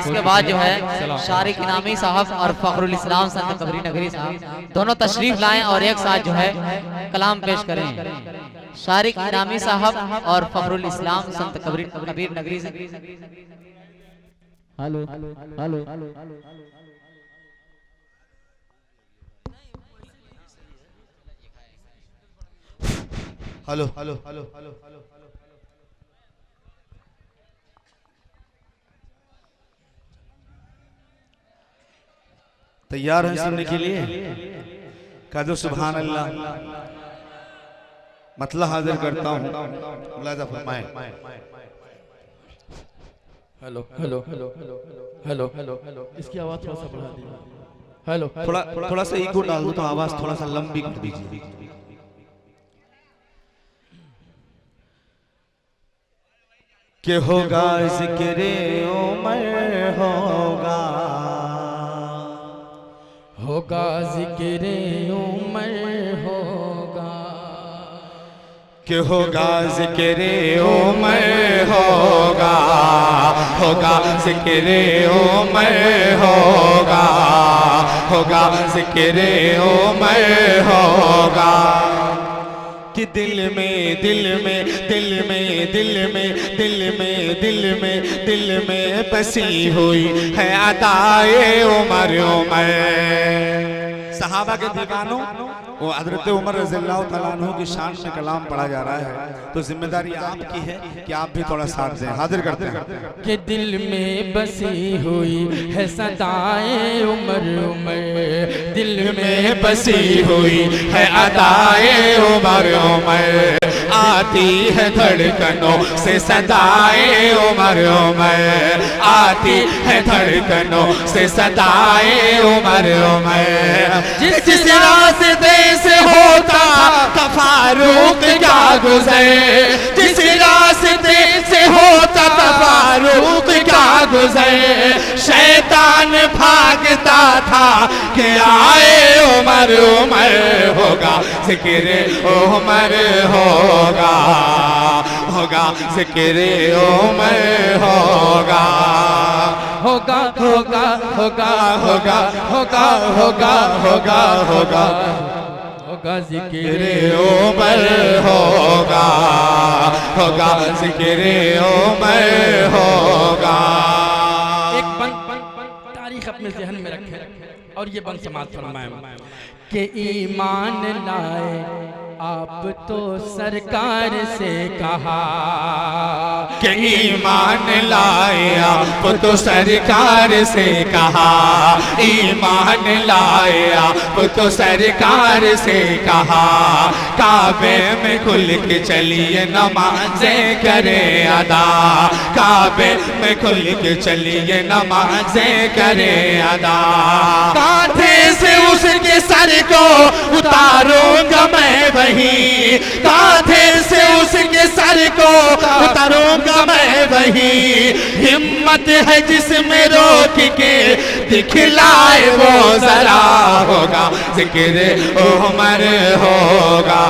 इसके बाद जो है शारिक इनामी साहब और फखरुल इस्लाम संत कबीर नगरी साहब दोनों तशरीफ लाएं और एक साथ जो है कलाम पेश करें। शारिक इनामी साहब और फखरुल इस्लाम संत कबीर नगरी से। Hello hello hello hello hello hello hello तैयार हैं सुनने के लिए? कह दो सुभान अल्लाह। मतलब हाजिर करता हूँ, मुलाजा फरमाएं। Hello hello hello hello hello hello, इसकी आवाज थोड़ा सा बढ़ा दीजिए। हेलो, थोड़ा सा इको डाल दो तो आवाज थोड़ा सा लंबी कर दीजिए। के होगा जिक्र उमर होगा, होगा जिक्र उमर होगा, के होगा जिक्र उमर होगा, होगा जिक्र उमर होगा, होगा जिक्र उमर होगा। कि दिल में दिल में दिल में दिल में दिल में दिल में दिल में बसी हुई है अदाए उमर उमर। सहाबा के दीवानों वो हजरत उमर रज़ियल्लाहु तआला अन्हु की शान में कलाम पढ़ा जा रहा है, तो जिम्मेदारी आपकी है कि आप भी थोड़ा साथ दें। हाजिर करते हैं कि दिल में बसी हुई है सदाए उमर उमर, दिल में बसी हुई है अदाए उमर उमर, आती है धड़कनों से सदाए उमर उमर, आती है धड़कनों से सदाए उमर उमर। जिस रास्ते से होता तफारुक क्या गुजरे, जिस रास्ते से होता तफारुक क्या गुजरे, शैतान भागता था कि आए उमर उमर, होगा जिक्र उमर होगा, होगा जिक्र उमर होगा, होगा होगा होगा होगा होगा होगा होगा होगा होगा जिक्र उमर होगा, होगा जिक्र उमर होगा। एक बंद तारीख अपने जहन में रखें और ये बंद समाज फरमाएं कि ईमान लाए आप तो सरकार से कहा, कि ईमान लाए आप तो सरकार से कहा, ईमान लाए आप तो सरकार से कहा, काबे में खुल के चलिए नमाज़ें करें अदा, काबे में खुल के चलिए नमाज़ें करें अदा। कांधे से उसके सर को उतारूंगा मैं वही, कांधे से उसके सर को उतारूंगा मैं वही, हिम्मत है जिसमें रोक के दिखलाए वो जरा, होगा जिक्र उमर होगा,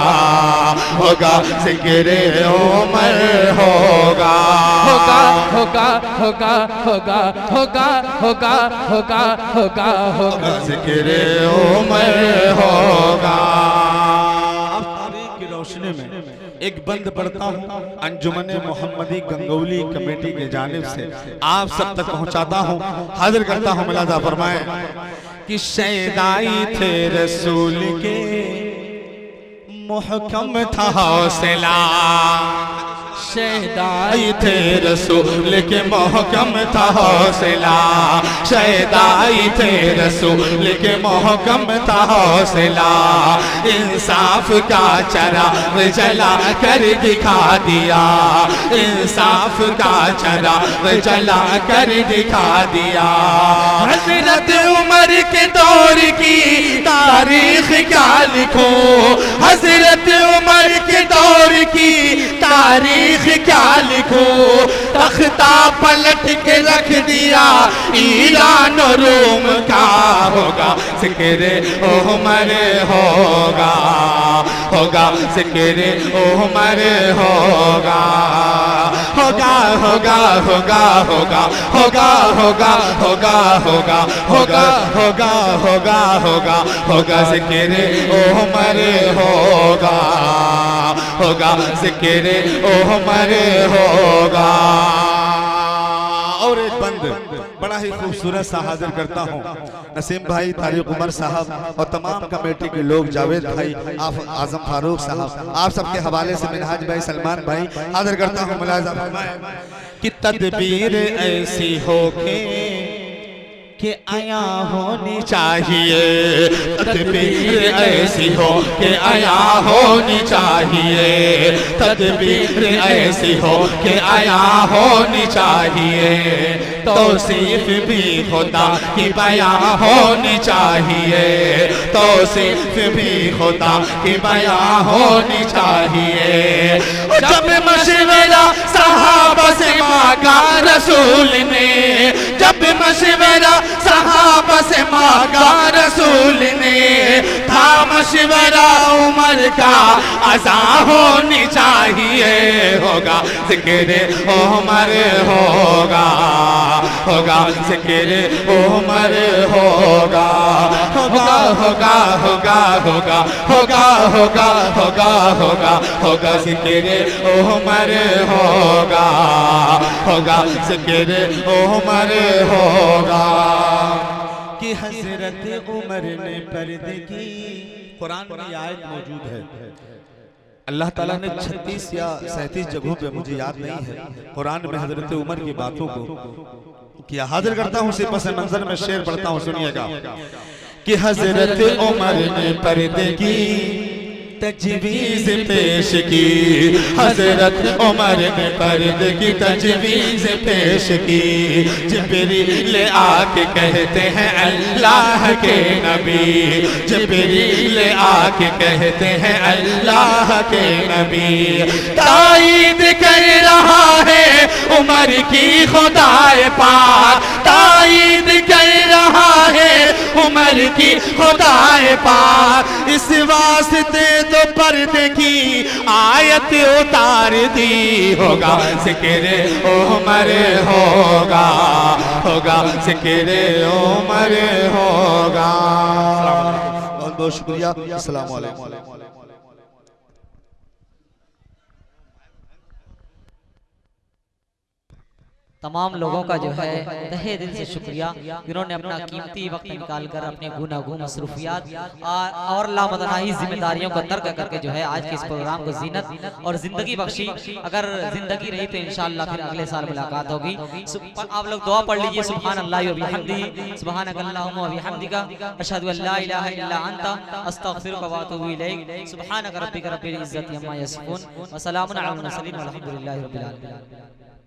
होगा जिक्र उमर होगा, होगा होगा होगा होगा होगा होगा होगा होगा होगा जिक्र उमर होगा। की रोशनी में एक बंद पढ़ता हूँ अंजुमन मोहम्मदी गंगौली कमेटी के जानिब से आप सब तक पहुँचाता हूँ, हाजिर करता हूँ। मुलाजा फरमाएं कि शैदाई थे रसूल के मुहकम था हौसला, शैदाई थे रसूल के मोहकम था हौसला, शैदाई थे रसूल के मोहकम था हौसला, इंसाफ का चराग जला कर दिखा दिया, इंसाफ का चराग जला कर दिखा दिया। हज़रत उमर के दौर की तारीख क्या लिखो, हज़रत उमर के दौर की तारीख क्या लिखो, तख्ता पलट के रख दिया ईरान और रोम का, होगा जिक्र उमर होगा, होगा जिक्र उमर होगा, होगा होगा होगा होगा होगा होगा होगा होगा होगा होगा होगा होगा होगा ज़िक्र उमर होगा होगा ज़िक्र उमर होगा। और एक बंद बड़ा ही खूबसूरत सा हाजिर करता हूँ, नसीम भाई, तारिक उमर साहब और तमाम कमेटी के लोग, जावेद भाई, आप आजम फारूक साहब, आप सबके हवाले से मिनहाज भाई, सलमान भाई हाजिर करता हूँ। मुलाज़ा कि तदबीर ऐसी हो के आया होनी चाहिए, तदबीर ऐसी हो के आया होनी चाहिए, तदबीर ऐसी हो के आया होनी चाहिए, तौसीफ भी खुदा की बयां होनी चाहिए, तौसीफ भी खुदा की बयां होनी चाहिए। जब मशवरा सहाबा से मांगा रसूल ने, जब मशवरा सहाबा से मांगा रसूल ने, था मशवरा उमर का अज़ा होनी चाहिए, होगा ज़िक्र उमर होगा, होगा ज़िक्र उमर होगा, होगा होगा होगा होगा होगा होगा होगा होगा होगा ज़िक्र उमर होगा, होगा ज़िक्र उमर होगा। कि हज़रत उमर ने पर्दे की, कुरान में आयत मौजूद है, अल्लाह ताला ने 36 या 37 जगहों पे, मुझे याद नहीं है, कुरान में हजरत उमर की बातों को किया। हाजिर करता हूँ, उसी पस मंजर में शेर पढ़ता हूँ, सुनिएगा। कि हजरत उमर ने पर्दे की तजवीज़ पेश की, हजरत उमर ने पर्दे की तजवीज़ पेश की, जिब्रील आके कहते हैं अल्लाह के नबी, जिब्रील आके कहते हैं अल्लाह के नबी, ताईद कर रहा है उमर की खुदाए पाक, ताईद कर रहा है उमर की खुदाए पाक, इस वास्ते तो पर्दे की आयत उतार दी, होगा ज़िक्र उमर होगा, होगा ज़िक्र उमर होगा। बहुत बहुत शुक्रिया। अस्सलाम वालेकुम। तमाम लोगों का जो है तहे दिल से शुक्रिया, जिन्होंने अपना कीमती वक्त निकालकर अपने गुनागो मसरूफियात और लामतनाही जिम्मेदारियों को तर्क करके जो है आज के इस प्रोग्राम को जीनत और जिंदगी बख्शी। अगर जिंदगी रही तो इंशाअल्लाह फिर अगले साल मुलाकात होगी। आप लोग दुआ पढ़ लीजिए, सुभान अल्लाह व बिहम्दिही, सुभानकल्लाहुम्मा व बिहम्दिका, अशहदु अल्ला इलाहा इल्ला अंता, अस्तगफिरुका व अतूबु इलैक, सुभानक रब्बिका रब्बिल इज्जति अम्मा यसिफून, व सलामुन अलल मुरसलीन, वल्हम्दुलिल्लाहि रब्बिल आलमीन।